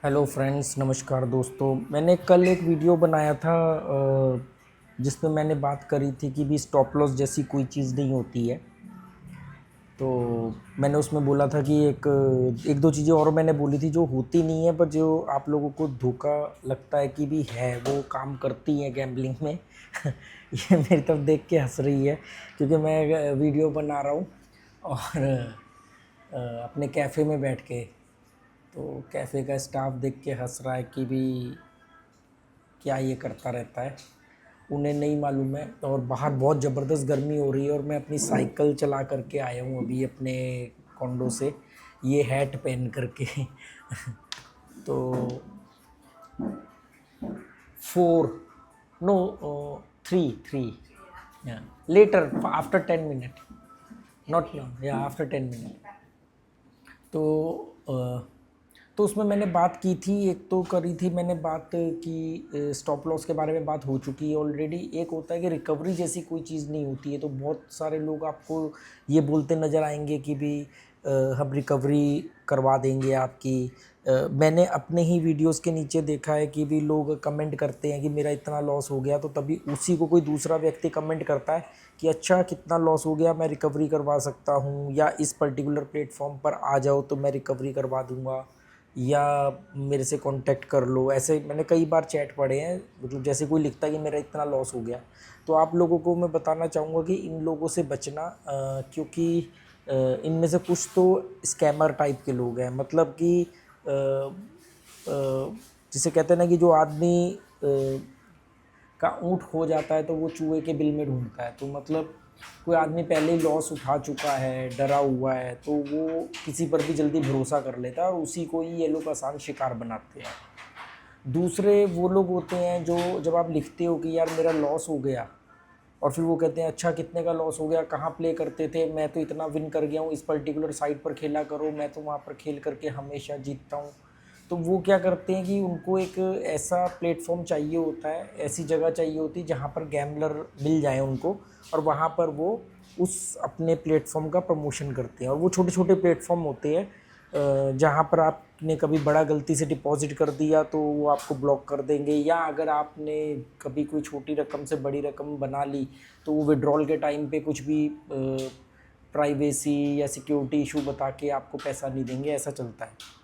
Hello friends, नमस्कार दोस्तों। मैंने कल एक वीडियो बनाया था जिसमें मैंने बात करी थी कि भी स्टॉप लॉस जैसी कोई चीज़ नहीं होती है। तो मैंने उसमें बोला था कि एक दो चीज़ें और मैंने बोली थी जो होती नहीं है, पर जो आप लोगों को धोखा लगता है कि भी है, वो काम करती हैं गैम्बलिंग में। ये मेरी तरफ देख के हंस रही है क्योंकि मैं वीडियो बना रहा हूँ और अपने कैफ़े में बैठ के। तो कैफ़े का स्टाफ देख के हंस रहा है कि भी क्या ये करता रहता है। उन्हें नहीं मालूम है। और बाहर बहुत ज़बरदस्त गर्मी हो रही है और मैं अपनी साइकिल चला करके आया हूँ अभी अपने कॉन्डो से, ये हैट पहन करके। तो 4 no 3 later after 10 minute, not now, या आफ्टर 10 मिनट। तो तो उसमें मैंने बात की थी, एक तो करी थी मैंने बात कि स्टॉप लॉस के बारे में बात हो चुकी है ऑलरेडी। एक होता है कि रिकवरी जैसी कोई चीज़ नहीं होती है। तो बहुत सारे लोग आपको ये बोलते नज़र आएंगे कि भी हम रिकवरी करवा देंगे आपकी। मैंने अपने ही वीडियोस के नीचे देखा है कि भी लोग कमेंट करते हैं कि मेरा इतना लॉस हो गया, तो तभी उसी को कोई दूसरा व्यक्ति कमेंट करता है कि अच्छा कितना लॉस हो गया, मैं रिकवरी करवा सकता हूँ, या इस पर्टिकुलर प्लेटफॉर्म पर आ जाओ तो मैं रिकवरी करवा दूँगा, या मेरे से कांटेक्ट कर लो। ऐसे मैंने कई बार चैट पढ़े हैं, मतलब जैसे कोई लिखता है कि मेरा इतना लॉस हो गया। तो आप लोगों को मैं बताना चाहूँगा कि इन लोगों से बचना, क्योंकि इनमें से कुछ तो स्कैमर टाइप के लोग हैं। मतलब कि जिसे कहते हैं ना कि जो आदमी का ऊँट खो जाता है तो वो चूहे के बिल में ढूंढता है। तो मतलब कोई आदमी पहले ही लॉस उठा चुका है, डरा हुआ है, तो वो किसी पर भी जल्दी भरोसा कर लेता है और उसी को ही ये लोग आसान शिकार बनाते हैं। दूसरे वो लोग होते हैं जो, जब आप लिखते हो कि यार मेरा लॉस हो गया, और फिर वो कहते हैं अच्छा कितने का लॉस हो गया, कहाँ प्ले करते थे, मैं तो इतना विन कर गया हूँ, इस पर्टिकुलर साइट पर खेला करो, मैं तो वहाँ पर खेल करके हमेशा जीतता हूँ। तो वो क्या करते हैं कि उनको एक ऐसा प्लेटफॉर्म चाहिए होता है, ऐसी जगह चाहिए होती है जहाँ पर गैम्बलर मिल जाए उनको, और वहाँ पर वो उस अपने प्लेटफॉर्म का प्रमोशन करते हैं। और वो छोटे छोटे प्लेटफॉर्म होते हैं जहाँ पर आपने कभी बड़ा गलती से डिपॉजिट कर दिया तो वो आपको ब्लॉक कर देंगे, या अगर आपने कभी कोई छोटी रकम से बड़ी रकम बना ली तो वो विड्रॉल के टाइम पे कुछ भी प्राइवेसी या सिक्योरिटी इशू बता के आपको पैसा नहीं देंगे। ऐसा चलता है,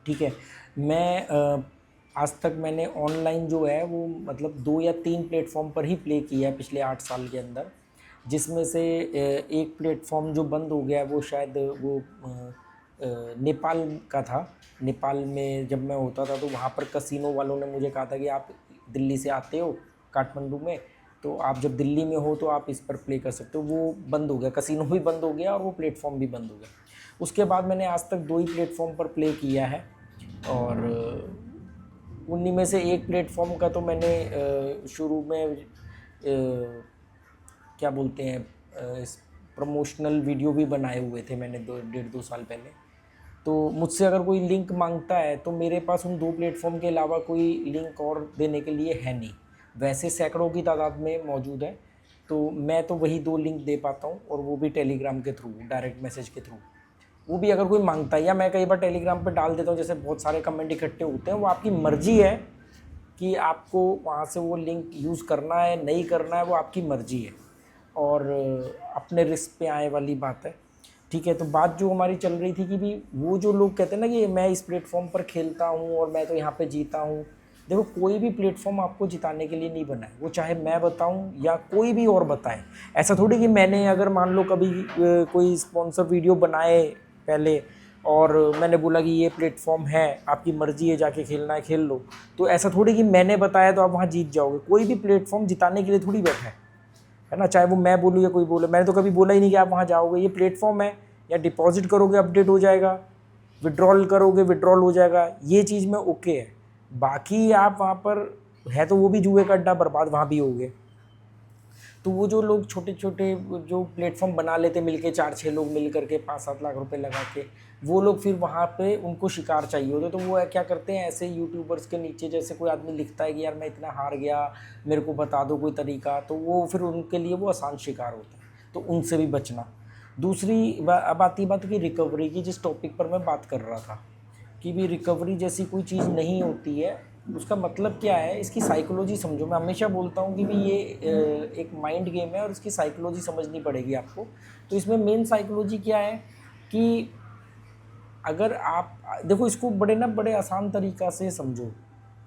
ठीक है। मैं आज तक मैंने ऑनलाइन जो है वो मतलब 2 या 3 प्लेटफॉर्म पर ही प्ले किया है पिछले 8 साल के अंदर, जिसमें से एक प्लेटफॉर्म जो बंद हो गया है वो शायद वो नेपाल का था। नेपाल में जब मैं होता था तो वहाँ पर कसिनो वालों ने मुझे कहा था कि आप दिल्ली से आते हो काठमांडू में, तो आप जब दिल्ली में हो तो आप इस पर प्ले कर सकते हो। वो बंद हो गया, कसिनो भी बंद हो गया और वो प्लेटफॉर्म भी बंद हो गया। उसके बाद मैंने आज तक 2 ही प्लेटफॉर्म पर प्ले किया है, और उन्हीं में से एक प्लेटफॉर्म का तो मैंने शुरू में क्या बोलते हैं प्रमोशनल वीडियो भी बनाए हुए थे मैंने 1.5-2 साल पहले। तो मुझसे अगर कोई लिंक मांगता है तो मेरे पास उन 2 प्लेटफॉर्म के अलावा कोई लिंक और देने के लिए है नहीं। वैसे सैकड़ों की तादाद में मौजूद है, तो मैं तो वही 2 लिंक दे पाता हूँ, और वो भी टेलीग्राम के थ्रू, डायरेक्ट मैसेज के थ्रू। वो भी अगर कोई मांगता है, या मैं कई बार टेलीग्राम पर डाल देता हूँ, जैसे बहुत सारे कमेंट इकट्ठे होते हैं। वो आपकी मर्जी है कि आपको वहाँ से वो लिंक यूज़ करना है नहीं करना है, वो आपकी मर्जी है, और अपने रिस्क पे आए वाली बात है, ठीक है। तो बात जो हमारी चल रही थी कि भी वो जो लोग कहते हैं ना कि मैं इस प्लेटफॉर्म पर खेलता हूँ और मैं तो यहाँ पे जीता हूँ। देखो, कोई भी प्लेटफॉर्म आपको जिताने के लिए नहीं बना है, वो चाहे मैं बताऊँ या कोई भी और बताए। ऐसा थोड़ी कि मैंने अगर मान लो कभी कोई स्पॉन्सर वीडियो बनाए पहले, और मैंने बोला कि ये प्लेटफॉर्म है, आपकी मर्जी है, जाके खेलना है खेल लो, तो ऐसा थोड़ी कि मैंने बताया तो आप वहाँ जीत जाओगे। कोई भी प्लेटफॉर्म जिताने के लिए थोड़ी बैठा है ना, चाहे वो मैं बोलूँ या कोई बोले। मैंने तो कभी बोला ही नहीं कि आप वहाँ जाओगे। ये प्लेटफॉर्म है, या डिपॉजिट करोगे अपडेट हो जाएगा, विड्रॉल करोगे विड्रॉल हो जाएगा, ये चीज़ में ओके है। बाकी आप वहाँ पर है तो वो भी जुए का अड्डा, बर्बाद वहाँ भी होगे। तो वो जो लोग छोटे छोटे जो प्लेटफॉर्म बना लेते मिल के, 4-6 लोग मिल करके 5-7 लाख रुपए लगा के, वो लोग फिर वहाँ पे उनको शिकार चाहिए होते, तो वो क्या करते हैं, ऐसे यूट्यूबर्स के नीचे जैसे कोई आदमी लिखता है कि यार मैं इतना हार गया, मेरे को बता दो कोई तरीका, तो वो फिर उनके लिए वो आसान शिकार होता है। तो उनसे भी बचना। दूसरी अब आती बात की रिकवरी की, जिस टॉपिक पर मैं बात कर रहा था कि भी रिकवरी जैसी कोई चीज़ नहीं होती है। उसका मतलब क्या है, इसकी साइकोलॉजी समझो। मैं हमेशा बोलता हूँ कि भी ये एक माइंड गेम है और इसकी साइकोलॉजी समझनी पड़ेगी आपको। तो इसमें मेन साइकोलॉजी क्या है कि अगर आप देखो, इसको बड़े आसान तरीक़ा से समझो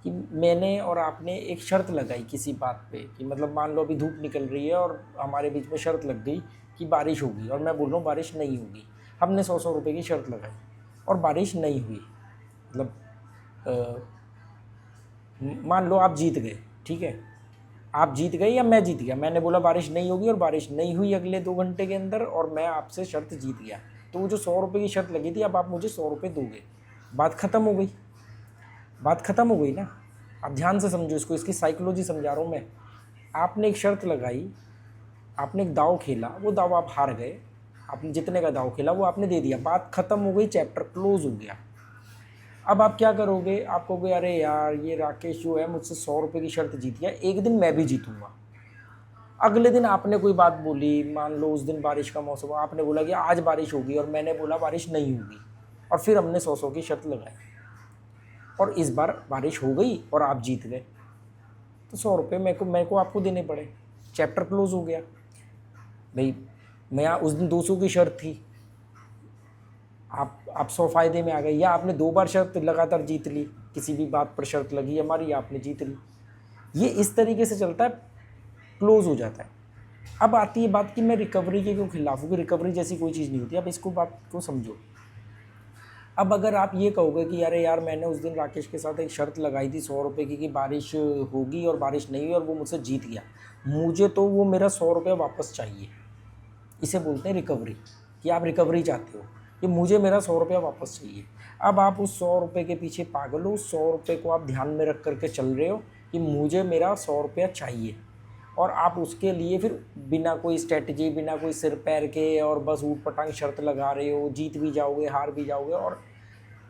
कि मैंने और आपने एक शर्त लगाई किसी बात पे कि मतलब मान लो अभी धूप निकल रही है और हमारे बीच में शर्त लग गई कि बारिश होगी, और मैं बोल रहा हूँ बारिश नहीं होगी। हमने 100 रुपये की शर्त लगाई और बारिश नहीं हुई। मतलब मान लो आप जीत गए, ठीक है, आप जीत गए या मैं जीत गया। मैंने बोला बारिश नहीं होगी और बारिश नहीं हुई अगले 2 घंटे के अंदर, और मैं आपसे शर्त जीत गया। तो वो जो 100 रुपये की शर्त लगी थी, अब आप मुझे 100 रुपये दोगे। बात ख़त्म हो गई, बात ख़त्म हो गई ना। आप ध्यान से समझो इसको, इसकी साइकोलॉजी समझा रहा हूँ मैं। आपने एक शर्त लगाई, आपने एक दाव खेला, वो दाव आप हार गए। आपने जितने का दाव खेला वो आपने दे दिया, बात ख़त्म हो गई, चैप्टर क्लोज हो गया। अब आप क्या करोगे, आप कहोगे अरे यार ये राकेश जो है मुझसे 100 रुपये की शर्त जीत गया, एक दिन मैं भी जीतूँगा। अगले दिन आपने कोई बात बोली, मान लो उस दिन बारिश का मौसम, आपने बोला कि आज बारिश होगी और मैंने बोला बारिश नहीं होगी, और फिर हमने 100 की शर्त लगाई और इस बार बारिश हो गई और आप जीत गए। तो 100 रुपये मेरे को आपको देने पड़े, चैप्टर क्लोज हो गया भाई। मैं उस दिन 200 की शर्त थी, आप 100 फ़ायदे में आ गए, या आपने 2 बार शर्त लगातार जीत ली, किसी भी बात पर शर्त लगी हमारी, आपने जीत ली। ये इस तरीके से चलता है, क्लोज हो जाता है। अब आती है बात कि मैं रिकवरी के क्यों खिलाफ हूँ, कि रिकवरी जैसी कोई चीज़ नहीं होती। अब इसको बात को समझो। अब अगर आप ये कहोगे कि अरे यार मैंने उस दिन राकेश के साथ एक शर्त लगाई थी 100 रुपये की कि बारिश होगी और बारिश नहीं हुई और वो मुझसे जीत गया, मुझे तो वो मेरा 100 रुपये वापस चाहिए। इसे बोलते हैं रिकवरी, कि आप रिकवरी चाहते हो कि मुझे मेरा 100 रुपया वापस चाहिए। अब आप उस 100 रुपये के पीछे पागल हो, 100 रुपये को आप ध्यान में रख करके चल रहे हो कि मुझे मेरा 100 रुपया चाहिए, और आप उसके लिए फिर बिना कोई स्ट्रेटजी, बिना कोई सिर पैर के, और बस ऊट पटांग शर्त लगा रहे हो। जीत भी जाओगे, हार भी जाओगे, और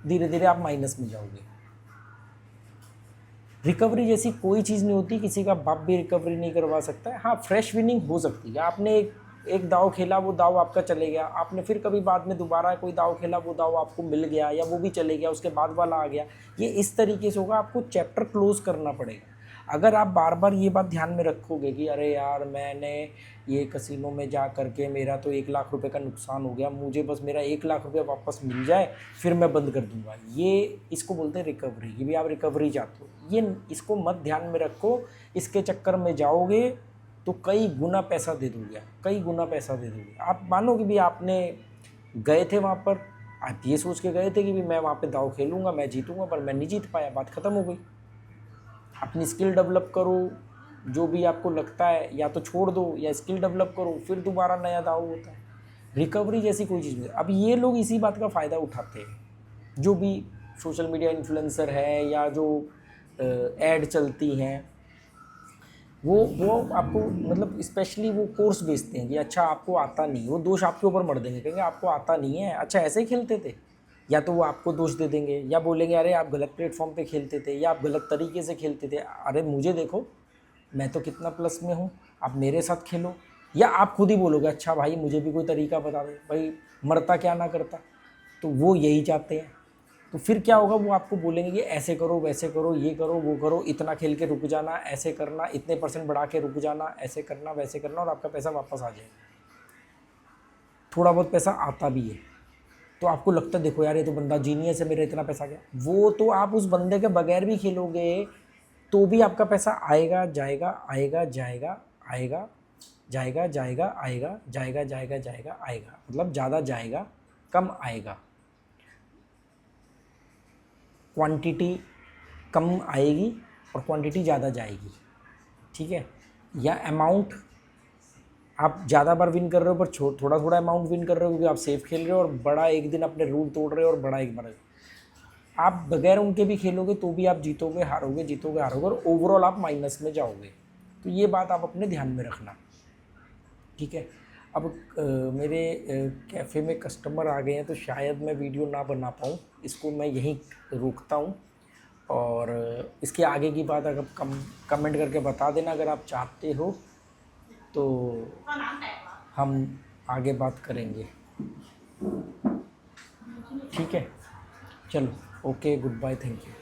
धीरे धीरे आप माइनस में जाओगे। रिकवरी जैसी कोई चीज़ नहीं होती, किसी का बाप भी रिकवरी नहीं करवा सकता है। हाँ, फ्रेश विनिंग हो सकती है। आपने एक दाव खेला, वो दाव आपका चले गया, आपने फिर कभी बाद में दोबारा कोई दाव खेला, वो दाव आपको मिल गया या वो भी चले गया, उसके बाद वाला आ गया। ये इस तरीके से होगा, आपको चैप्टर क्लोज करना पड़ेगा। अगर आप बार बार ये बात ध्यान में रखोगे कि अरे यार मैंने ये कसिनो में जा करके मेरा तो 1 लाख रुपए का नुकसान हो गया, मुझे बस मेरा 1 लाख रुपये वापस मिल जाए फिर मैं बंद कर दूंगा, ये इसको बोलते हैं रिकवरी। ये भी आप रिकवरी चाहते हो, ये इसको मत ध्यान में रखो। इसके चक्कर में जाओगे तो कई गुना पैसा दे दोगे, कई गुना पैसा दे दोगे। आप मानो कि भी आपने गए थे वहाँ पर, आप ये सोच के गए थे कि भी मैं वहाँ पे दाव खेलूँगा, मैं जीतूँगा, पर मैं नहीं जीत पाया, बात ख़त्म हो गई। अपनी स्किल डेवलप करो, जो भी आपको लगता है, या तो छोड़ दो या स्किल डेवलप करो, फिर दोबारा नया दाव होता है। रिकवरी जैसी कोई चीज़ नहीं। अब ये लोग इसी बात का फ़ायदा उठाते हैं, जो भी सोशल मीडिया इन्फ्लुएंसर है या जो ऐड चलती हैं, वो आपको मतलब स्पेशली वो कोर्स बेचते हैं कि अच्छा आपको आता नहीं, वो दोष आपके ऊपर मर देंगे, कहेंगे आपको आता नहीं है, अच्छा ऐसे ही खेलते थे। या तो वो आपको दोष दे देंगे या बोलेंगे अरे आप गलत प्लेटफॉर्म पे खेलते थे या आप गलत तरीके से खेलते थे। अरे मुझे देखो, मैं तो कितना प्लस में हूँ, आप मेरे साथ खेलो। या आप खुद ही बोलोगे अच्छा भाई मुझे भी कोई तरीका बता दे, भाई मरता क्या ना करता। तो वो यही चाहते हैं। तो फिर क्या होगा, वो आपको बोलेंगे कि ऐसे करो, वैसे करो, ये करो, वो करो, इतना खेल के रुक जाना, ऐसे करना, इतने % बढ़ा के रुक जाना, ऐसे करना, वैसे करना, और आपका पैसा वापस आ जाएगा। थोड़ा बहुत पैसा आता भी है तो आपको लगता है देखो यार ये तो बंदा जीनियस है, मेरा इतना पैसा गया। वो तो आप उस बंदे के बगैर भी खेलोगे तो भी आपका पैसा आएगा जाएगा, आएगा जाएगा, आएगा जाएगा, जाएगा आएगा, जाएगा जाएगा, जाएगा आएगा। मतलब ज़्यादा जाएगा कम आएगा, क्वांटिटी कम आएगी और क्वांटिटी ज़्यादा जाएगी, ठीक है। या अमाउंट आप ज़्यादा बार विन कर रहे हो पर थोड़ा थोड़ा अमाउंट विन कर रहे हो क्योंकि आप सेफ खेल रहे हो, और बड़ा एक दिन अपने रूल तोड़ रहे हो और बड़ा एक बार आप बगैर उनके भी खेलोगे तो भी आप जीतोगे हारोगे, जीतोगे हारोगे, और ओवरऑल आप माइनस में जाओगे। तो ये बात आप अपने ध्यान में रखना, ठीक है। अब मेरे कैफ़े में कस्टमर आ गए हैं तो शायद मैं वीडियो ना बना पाऊँ, इसको मैं यहीं रोकता हूँ। और इसके आगे की बात अगर कमेंट करके बता देना अगर आप चाहते हो तो हम आगे बात करेंगे, ठीक है। चलो। Okay, good bye, thank you.